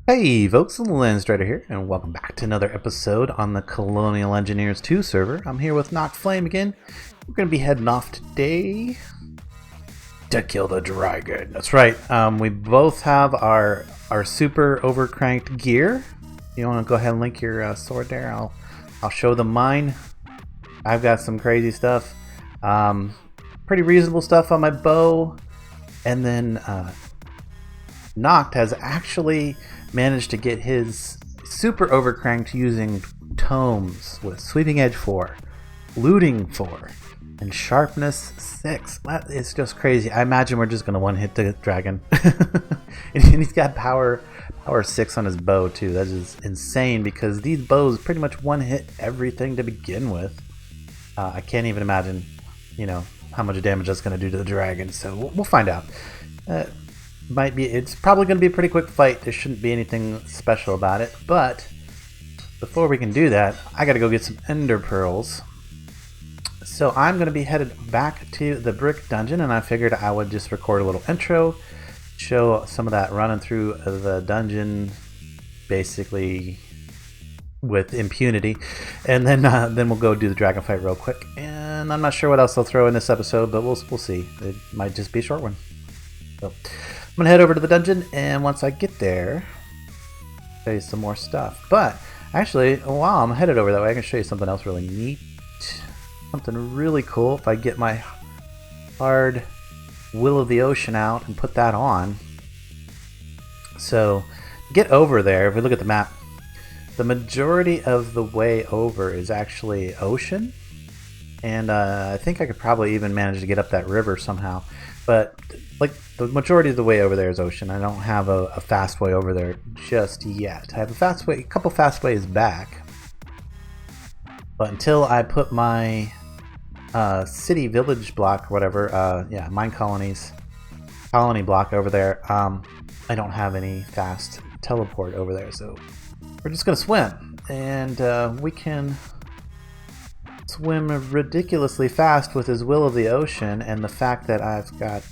Hey folks, Landstryder here, and welcome back to another episode on the Colonial Engineers 2 server. I'm here with Nachtflame again. We're going to be heading off today to kill the dragon. That's right, we both have our super overcranked gear. You want to go ahead and link your sword there? I'll show them mine. I've got some crazy stuff. Pretty reasonable stuff on my bow. And then Nacht has actually managed to get his super overcranked using tomes with sweeping edge 4, looting 4, and sharpness 6. That is just crazy. I imagine we're just going to one-hit the dragon. And he's got power 6 on his bow too. That is insane because these bows pretty much one-hit everything to begin with. I can't even imagine, how much damage that's going to do to the dragon. So we'll find out. It's probably going to be a pretty quick fight. There shouldn't be anything special about it, but before we can do that, I gotta go get some ender pearls. So I'm going to be headed back to the brick dungeon, and I figured I would just record a little intro, show some of that running through the dungeon basically with impunity, and then we'll go do the dragon fight real quick. And I'm not sure what else I'll throw in this episode, but we'll see. It might just be a short one. So I'm going to head over to the dungeon, and once I get there, show you some more stuff. But actually, while I'm headed over that way, I can show you something else really neat. Something really cool. If I get my hard Will of the Ocean out and put that on. So, get over there, if we look at the map, the majority of the way over is actually ocean. And I think I could probably even manage to get up that river somehow. But like the majority of the way over there is ocean. I don't have a fast way over there just yet. I have a couple fast ways back. But until I put my city village block or whatever, Minecolonies colony block over there, I don't have any fast teleport over there. So we're just going to swim. And we can swim ridiculously fast with his Will of the Ocean, and the fact that I've got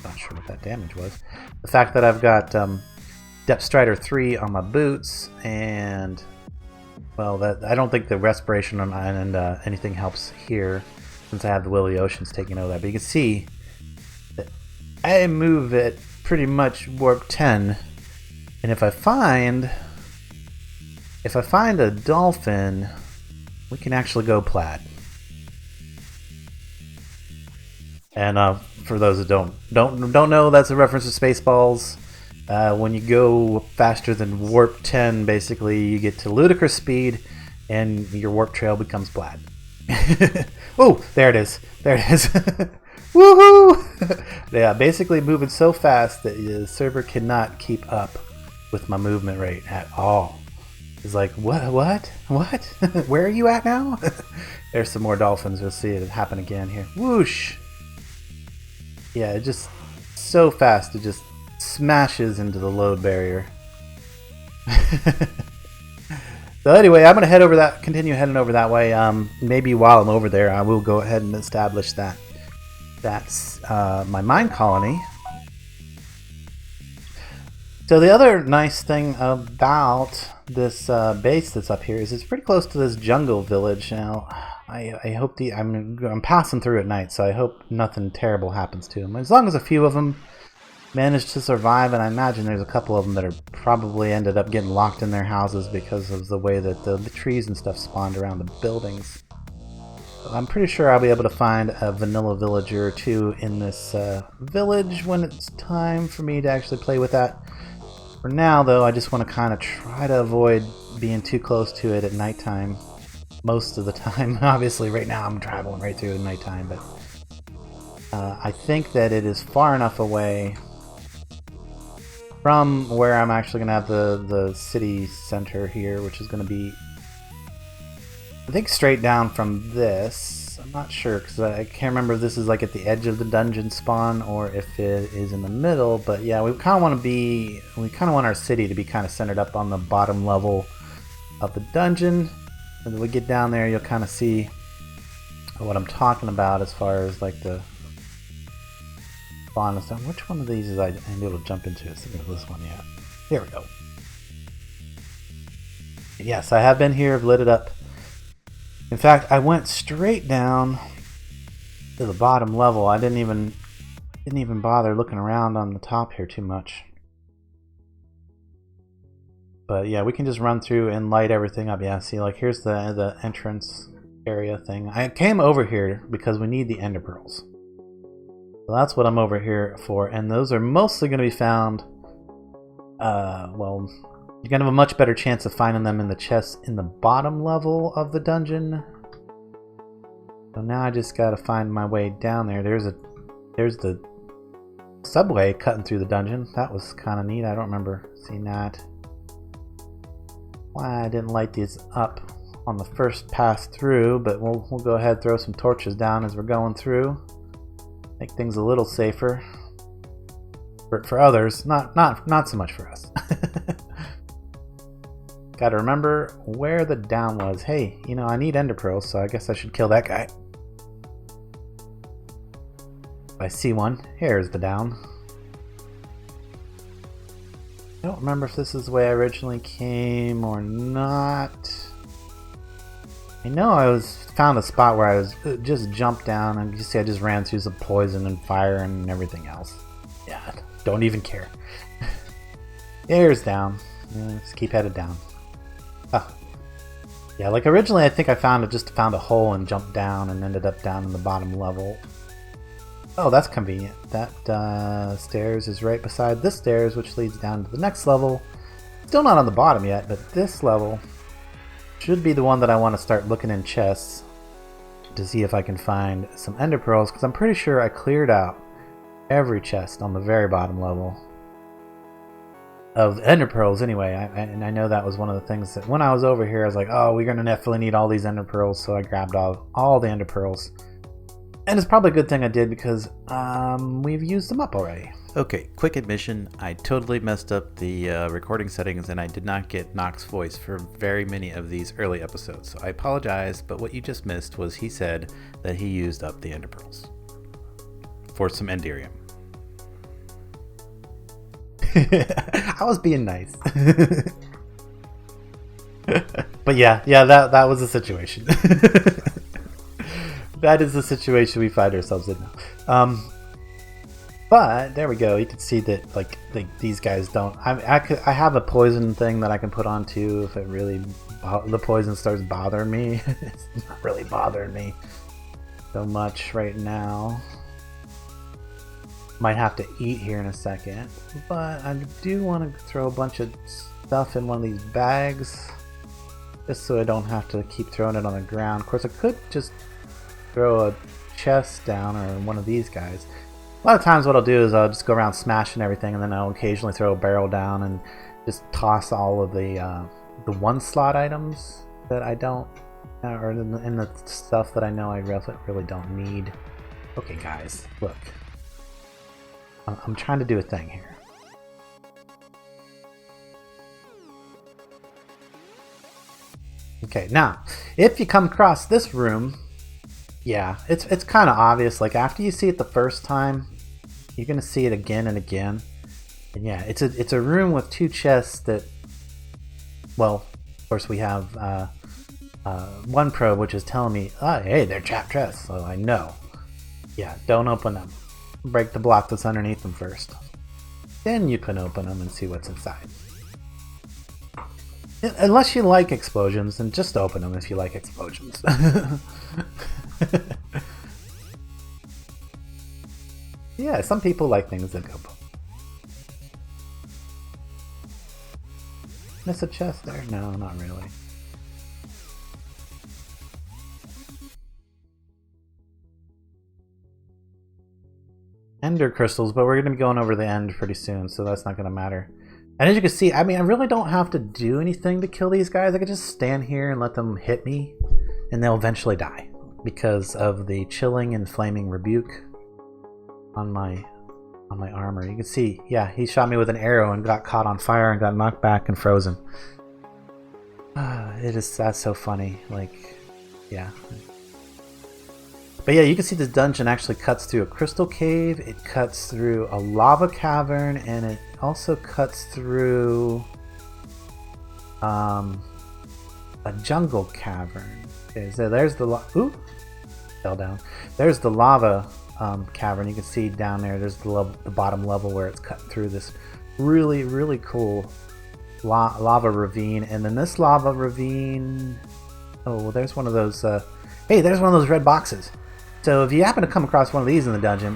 not sure what that damage was. The fact that I've got Landstryder 3 on my boots, and well, that I don't think the respiration and anything helps here since I have the Will of the Oceans taking over that. But you can see that I move at pretty much warp 10, and if I find a dolphin, we can actually go plaid. And for those that don't know, that's a reference to Spaceballs. When you go faster than warp 10, basically you get to ludicrous speed, and your warp trail becomes plaid. Oh, there it is. There it is. Woohoo! Yeah, basically moving so fast that the server cannot keep up with my movement rate at all. It's like, what? Where are you at now? There's some more dolphins. We'll see it happen again here. Whoosh! Yeah, it just so fast. It just smashes into the load barrier. So anyway, I'm going to continue heading over that way. Maybe while I'm over there, I will go ahead and establish that that's my mine colony. So the other nice thing about this base that's up here is it's pretty close to this jungle village. Now, I hope I'm passing through at night, so I hope nothing terrible happens to them. As long as a few of them manage to survive, and I imagine there's a couple of them that are probably ended up getting locked in their houses because of the way that the trees and stuff spawned around the buildings. I'm pretty sure I'll be able to find a vanilla villager or two in this village when it's time for me to actually play with that. For now, though, I just want to kind of try to avoid being too close to it at nighttime most of the time. Obviously, right now I'm traveling right through at nighttime, but I think that it is far enough away from where I'm actually going to have the city center here, which is going to be, I think, straight down from this. I'm not sure because I can't remember if this is like at the edge of the dungeon spawn or if it is in the middle. But yeah, we kind of want our city to be kind of centered up on the bottom level of the dungeon. And when we get down there, you'll kind of see what I'm talking about as far as like the spawn and stuff. Which one of these is I'm able to jump into? It's this one, yeah. Here we go. Yes, I have been here, I've lit it up. In fact, I went straight down to the bottom level. I didn't even bother looking around on the top here too much. But yeah, we can just run through and light everything up. Yeah, see, like here's the entrance area thing. I came over here because we need the ender pearls. So that's what I'm over here for, and those are mostly going to be found, well, you're going to have a much better chance of finding them in the chests in the bottom level of the dungeon. So now I just got to find my way down there. There's the subway cutting through the dungeon. That was kind of neat. I don't remember seeing that. Why I didn't light these up on the first pass through, but we'll go ahead and throw some torches down as we're going through. Make things a little safer for others, not so much for us. Gotta remember where the down was. Hey, you know, I need ender pearls, so I guess I should kill that guy. If I see one, here's the down. I don't remember if this is the way I originally came or not. I know I found a spot where I was just jumped down, and you see I just ran through some poison and fire and everything else. Yeah, don't even care. There's down. Yeah, let's keep headed down. Oh. Yeah, like originally I think I found a hole and jumped down and ended up down in the bottom level. Oh, that's convenient. That stairs is right beside this stairs, which leads down to the next level. Still not on the bottom yet, but this level should be the one that I want to start looking in chests to see if I can find some ender pearls, because I'm pretty sure I cleared out every chest on the very bottom level of ender pearls anyway. And I know that was one of the things that when I was over here I was like, oh, we're gonna definitely need all these ender pearls, so I grabbed all the ender pearls. And it's probably a good thing I did, because we've used them up already. Okay, quick admission, I totally messed up the recording settings and I did not get Nox's voice for very many of these early episodes. So I apologize, but what you just missed was he said that he used up the ender pearls for some enderium. I was being nice. But yeah, that was the situation. That is the situation we find ourselves in now. But there we go. You can see that like these guys don't. I have a poison thing that I can put on too if it really the poison starts bothering me. It's not really bothering me so much right now. Might have to eat here in a second, but I do want to throw a bunch of stuff in one of these bags just so I don't have to keep throwing it on the ground. Of course, I could just throw a chest down or one of these guys. A lot of times what I'll do is I'll just go around smashing everything, and then I'll occasionally throw a barrel down and just toss all of the one slot items that I don't, or in the stuff that I know I really don't need. Okay guys, look. I'm trying to do a thing here. Okay, now, if you come across this room, yeah, it's kind of obvious. Like after you see it the first time, you're gonna see it again and again. And yeah, it's a room with two chests that, well, of course we have one probe which is telling me, oh, hey, they're trapped chests, so I know. Yeah, don't open them. Break the block that's underneath them first. Then you can open them and see what's inside. Unless you like explosions, then just open them if you like explosions. Yeah, some people like things that go boom. Miss a chest there? No, not really. Ender crystals, but we're going to be going over the end pretty soon, so that's not going to matter. And as you can see, I mean, I really don't have to do anything to kill these guys. I could just stand here and let them hit me, and they'll eventually die because of the chilling and flaming rebuke on my armor. You can see, yeah, he shot me with an arrow and got caught on fire and got knocked back and frozen. That's so funny. Like, yeah. But yeah, you can see this dungeon actually cuts through a crystal cave, it cuts through a lava cavern, and it also cuts through a jungle cavern. Okay, so there's the ooh, fell down. There's the lava cavern. You can see down there. There's the bottom level where it's cut through this really cool lava ravine, and then this lava ravine. Oh, well, there's one of those. Hey, there's one of those red boxes. So if you happen to come across one of these in the dungeon,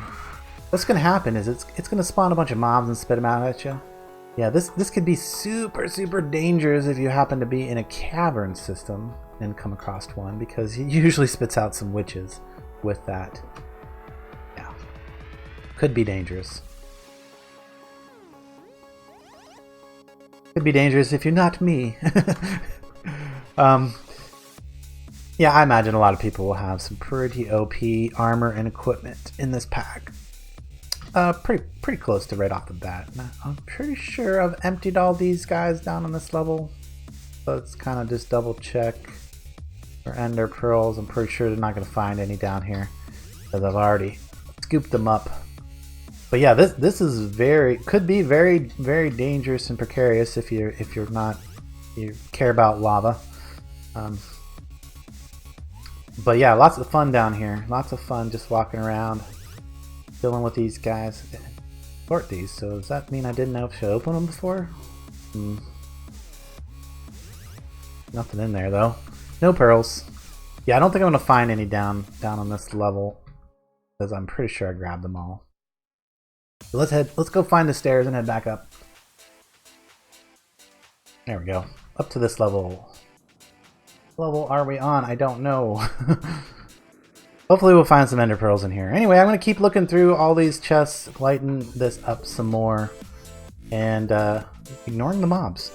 what's going to happen is it's going to spawn a bunch of mobs and spit them out at you. Yeah, this could be super dangerous if you happen to be in a cavern system and come across one, because it usually spits out some witches with that. Yeah, could be dangerous. Could be dangerous if you're not me. Yeah, I imagine a lot of people will have some pretty OP armor and equipment in this pack. Pretty close to right off the bat. I'm pretty sure I've emptied all these guys down on this level. So let's kind of just double check for ender pearls. I'm pretty sure they're not going to find any down here, because I've already scooped them up. But yeah, this is could be very dangerous and precarious if you care about lava. But yeah, lots of fun down here. Lots of fun just walking around, dealing with these guys. Sort these, so does that mean I didn't know if I should open them before? Nothing in there though. No pearls. Yeah, I don't think I'm gonna find any down on this level, because I'm pretty sure I grabbed them all. So let's go find the stairs and head back up. There we go. Up to this level. Level are we on? I don't know. Hopefully we'll find some ender pearls in here. Anyway, I'm going to keep looking through all these chests, lighten this up some more, and ignoring the mobs.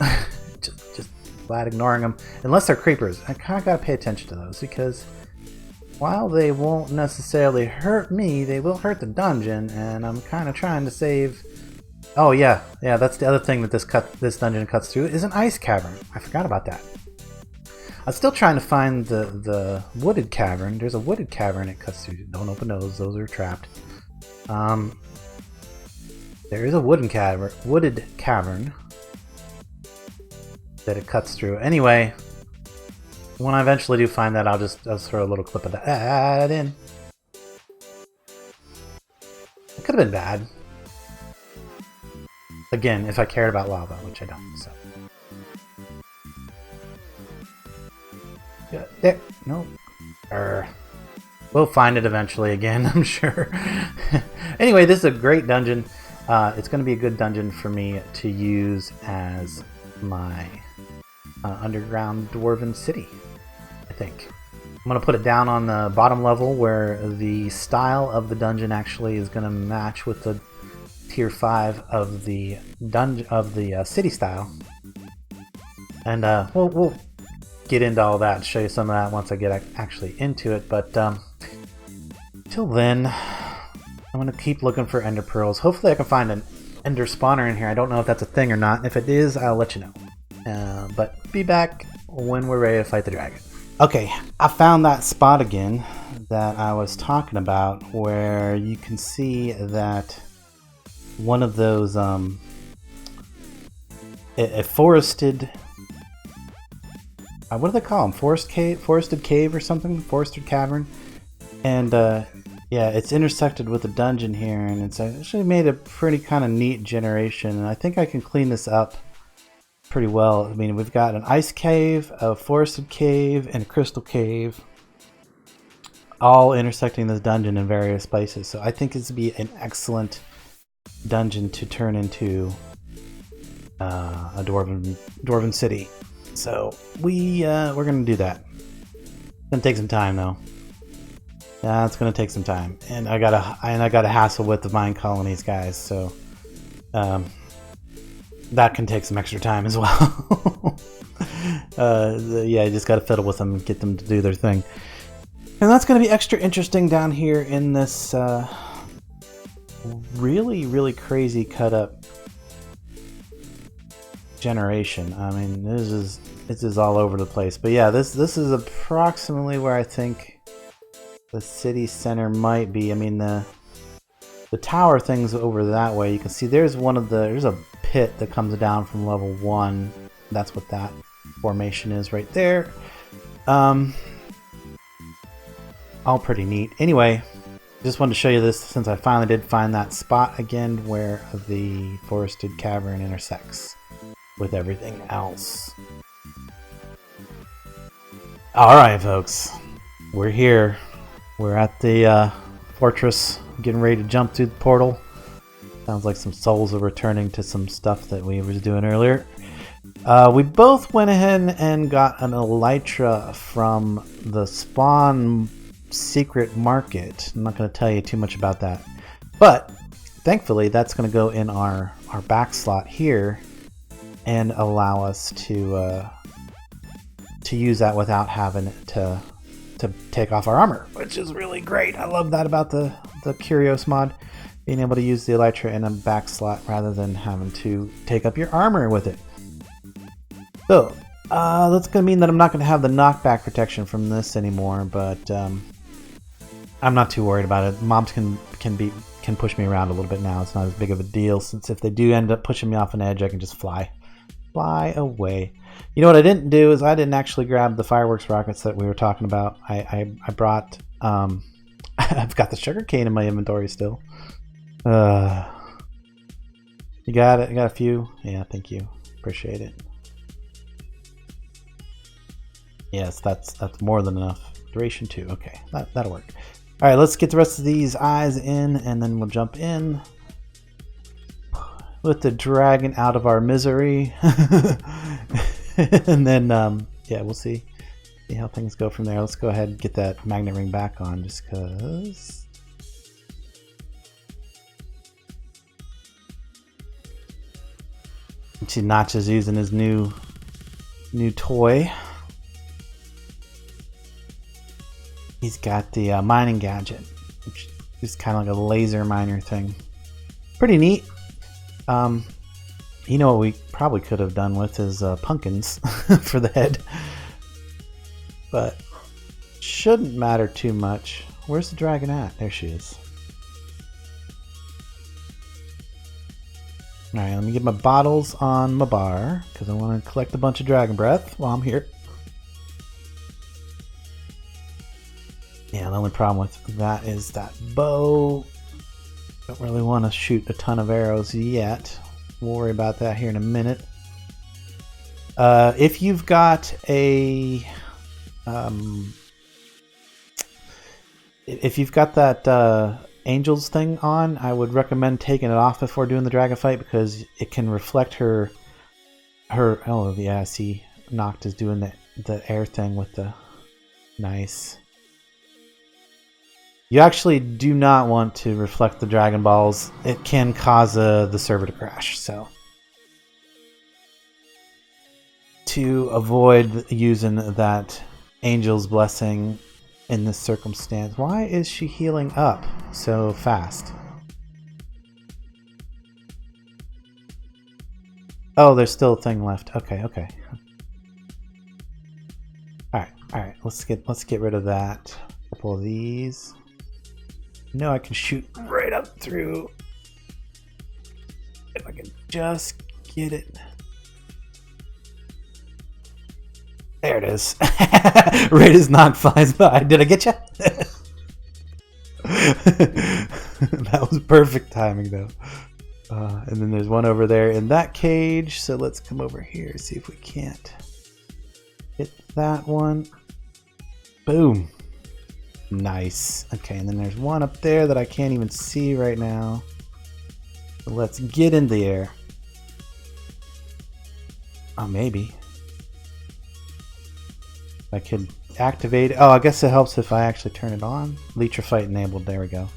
just flat ignoring them. Unless they're creepers. I kind of got to pay attention to those, because while they won't necessarily hurt me, they will hurt the dungeon, and I'm kind of trying to save... Oh yeah, that's the other thing that this dungeon cuts through, is an ice cavern. I forgot about that. I'm still trying to find the wooded cavern. There's a wooded cavern it cuts through. Don't open those are trapped. There is a wooded cavern that it cuts through. Anyway, when I eventually do find that, I'll throw a little clip of that in. It could have been bad. Again, if I cared about lava, which I don't, so. Yeah, there. No. We'll find it eventually again, I'm sure. Anyway, this is a great dungeon. It's going to be a good dungeon for me to use as my underground dwarven city, I think. I'm going to put it down on the bottom level where the style of the dungeon actually is going to match with the tier 5 of the city style. And we'll get into all that and show you some of that once I get actually into it, but till then I'm going to keep looking for ender pearls. Hopefully I can find an ender spawner in here. I don't know if that's a thing or not. If it is, I'll let you know. But be back when we're ready to fight the dragon. Okay, I found that spot again that I was talking about, where you can see that one of those a forested, what do they call them? Forested cave or something? Forested cavern. And yeah, it's intersected with a dungeon here, and it's actually made a pretty kind of neat generation. And I think I can clean this up pretty well. I mean, we've got an ice cave, a forested cave, and a crystal cave, all intersecting this dungeon in various places. So I think this would be an excellent dungeon to turn into a dwarven city. So we're gonna do that. It's gonna take some time though. Yeah, it's gonna take some time, and I gotta hassle with the Minecolonies guys. So that can take some extra time as well. Yeah, you just gotta fiddle with them and get them to do their thing, and that's gonna be extra interesting down here in this really crazy cut up generation. I mean, this is all over the place. But yeah, this is approximately where I think The city center might be. I mean, the tower thing's over that way. You can see there's there's a pit that comes down from level 1. That's what that formation is right there. All pretty neat. Anyway, just wanted to show you this since I finally did find that spot again where the forested cavern intersects with everything else. Alright folks, we're here. We're at the fortress, getting ready to jump through the portal. Sounds like some souls are returning to some stuff that we was doing earlier. We both went ahead and got an elytra from the spawn secret market. I'm not going to tell you too much about that, but thankfully that's going to go in our back slot here and allow us to use that without having to take off our armor, which is really great. I love that about the Curios mod, being able to use the elytra in a back slot rather than having to take up your armor with it. So that's going to mean that I'm not going to have the knockback protection from this anymore, but I'm not too worried about it. Mobs can push me around a little bit now. It's not as big of a deal, since if they do end up pushing me off an edge, I can just fly away. You know what I didn't do is I didn't actually grab the fireworks rockets that we were talking about. I brought I've got the sugarcane in my inventory still. You got it? You got a few? Yeah, thank you. Appreciate it. Yes, that's more than enough. Duration 2. Okay, that'll work. All right, let's get the rest of these eyes in, and then we'll jump in with the dragon out of our misery. And then, yeah, we'll see how things go from there. Let's go ahead and get that magnet ring back on, just because. See, Notch is using his new toy. He's got the mining gadget, which is kind of like a laser miner thing. Pretty neat. You know what we probably could have done with is pumpkins for the head. But shouldn't matter too much. Where's the dragon at? There she is. Alright, let me get my bottles on my bar, because I want to collect a bunch of dragon breath while I'm here. Yeah, the only problem with that is that bow. Don't really want to shoot a ton of arrows yet. We'll worry about that here in a minute. If you've got a that angels thing on, I would recommend taking it off before doing the dragon fight, because it can reflect her. Oh yeah, I see. Noct is doing the air thing with the nice. You actually do not want to reflect the Dragon Balls. It can cause the server to crash. So, to avoid using that Angel's Blessing in this circumstance, why is she healing up so fast? Oh, there's still a thing left. Okay. All right. Let's get rid of that. A couple of these. No, I can shoot right up through. If I can just get it. There it is. Right as Noct flies by. Did I get you? That was perfect timing, though. And then there's one over there in that cage. So let's come over here, see if we can't hit that one. Boom. Nice. Okay, and then there's one up there that I can't even see right now. So let's get in the air. Oh, maybe. I could activate it. Oh, I guess it helps if I actually turn it on. Elytra fight enabled. There we go.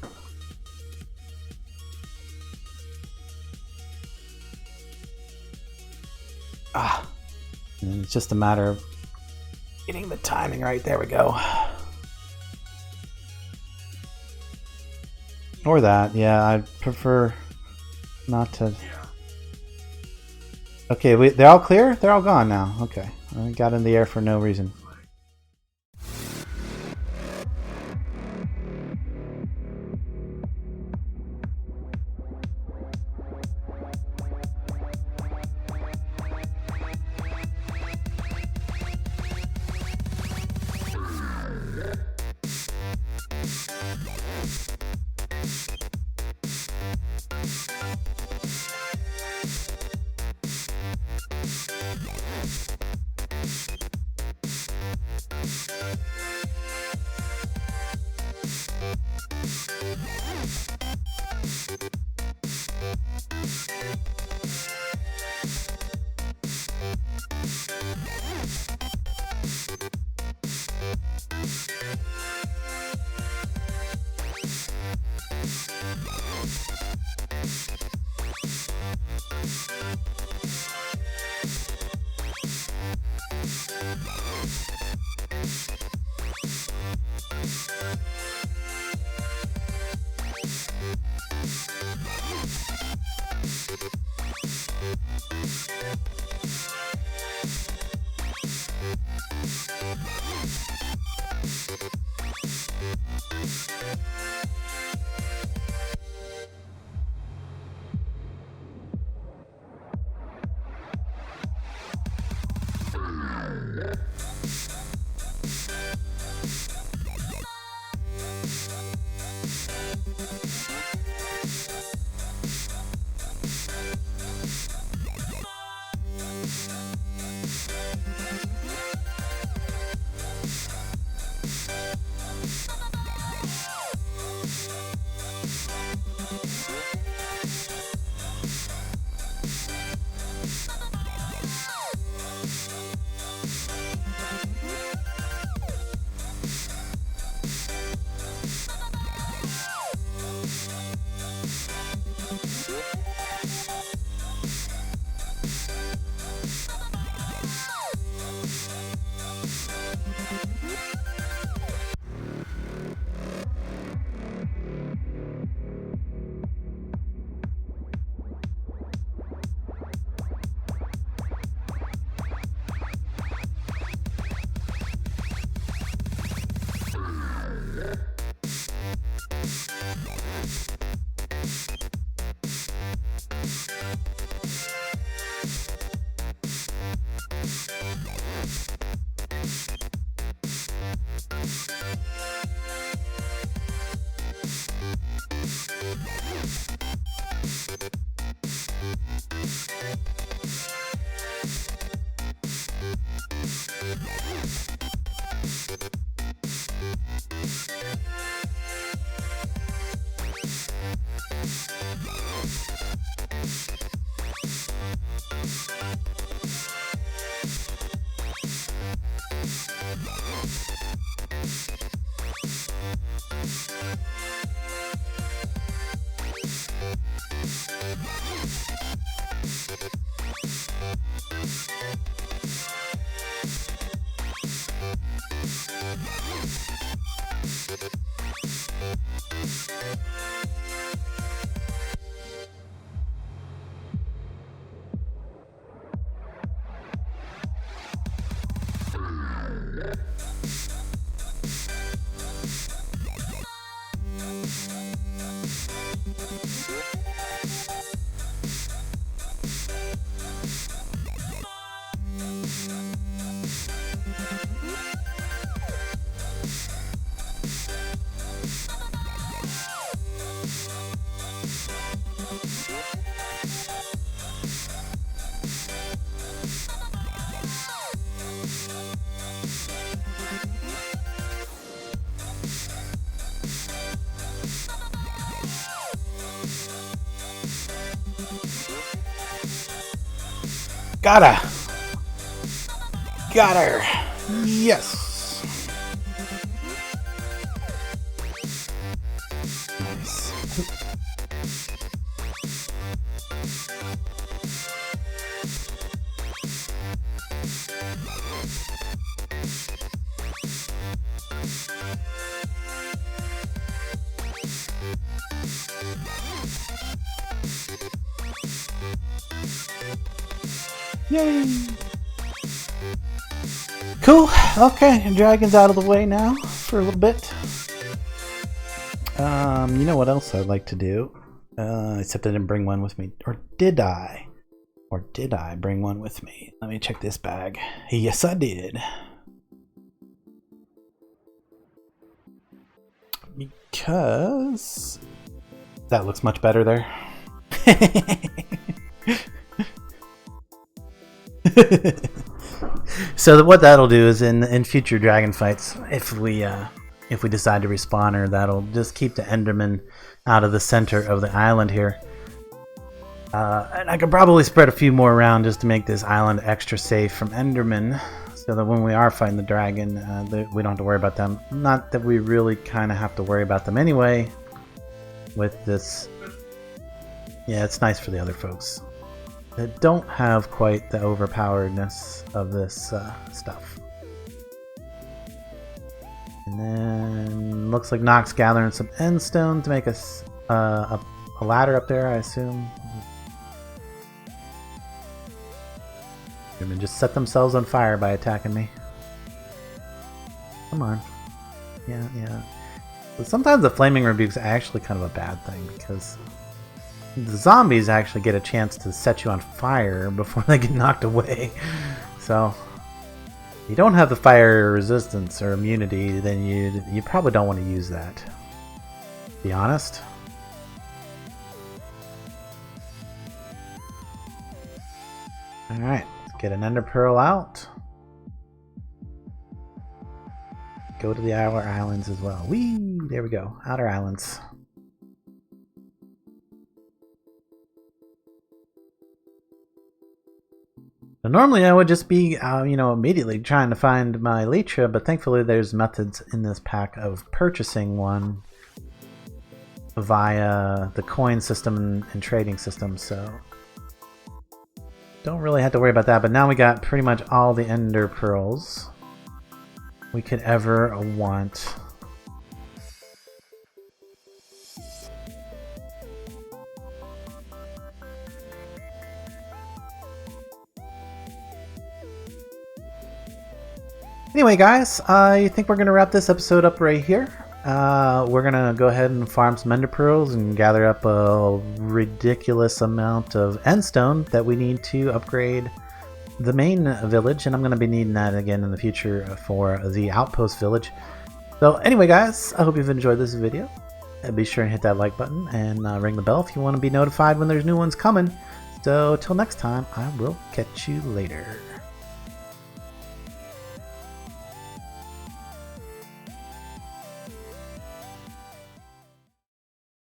And it's just a matter of getting the timing right. There we go. Or that, yeah, I'd prefer not to. Okay, they're all clear? They're all gone now. Okay, I got in the air for no reason. Got her! Got her! Yes! Nice. Yay! Cool. Okay, dragon's out of the way now for a little bit. You know what else I'd like to do? Except I didn't bring one with me. Or did I? Or did I bring one with me? Let me check this bag. Yes, I did. Because that looks much better there. So what that'll do is in future dragon fights, if we decide to respawn her, that'll just keep the Enderman out of the center of the island here. And I could probably spread a few more around just to make this island extra safe from Enderman, so that when we are fighting the dragon, we don't have to worry about them. Not that we really kind of have to worry about them anyway with this. Yeah, it's nice for the other folks that don't have quite the overpoweredness of this stuff. And then looks like Nox gathering some endstone to make us a ladder up there, I assume. They're gonna just set themselves on fire by attacking me. Come on. Yeah, yeah. But sometimes the flaming rebuke's actually kind of a bad thing because the zombies actually get a chance to set you on fire before they get knocked away. So if you don't have the fire resistance or immunity, then you probably don't want to use that. To be honest. Alright, let's get an ender pearl out. Go to the outer islands as well. Whee! There we go. Outer islands. Now, normally I would just be, immediately trying to find my Elytra, but thankfully there's methods in this pack of purchasing one via the coin system and trading system, so don't really have to worry about that. But now we got pretty much all the ender pearls we could ever want. Anyway, guys, I think we're going to wrap this episode up right here. We're going to go ahead and farm some ender pearls and gather up a ridiculous amount of endstone that we need to upgrade the main village, and I'm going to be needing that again in the future for the outpost village. So anyway, guys, I hope you've enjoyed this video. Be sure and hit that like button and ring the bell if you want to be notified when there's new ones coming. So till next time, I will catch you later.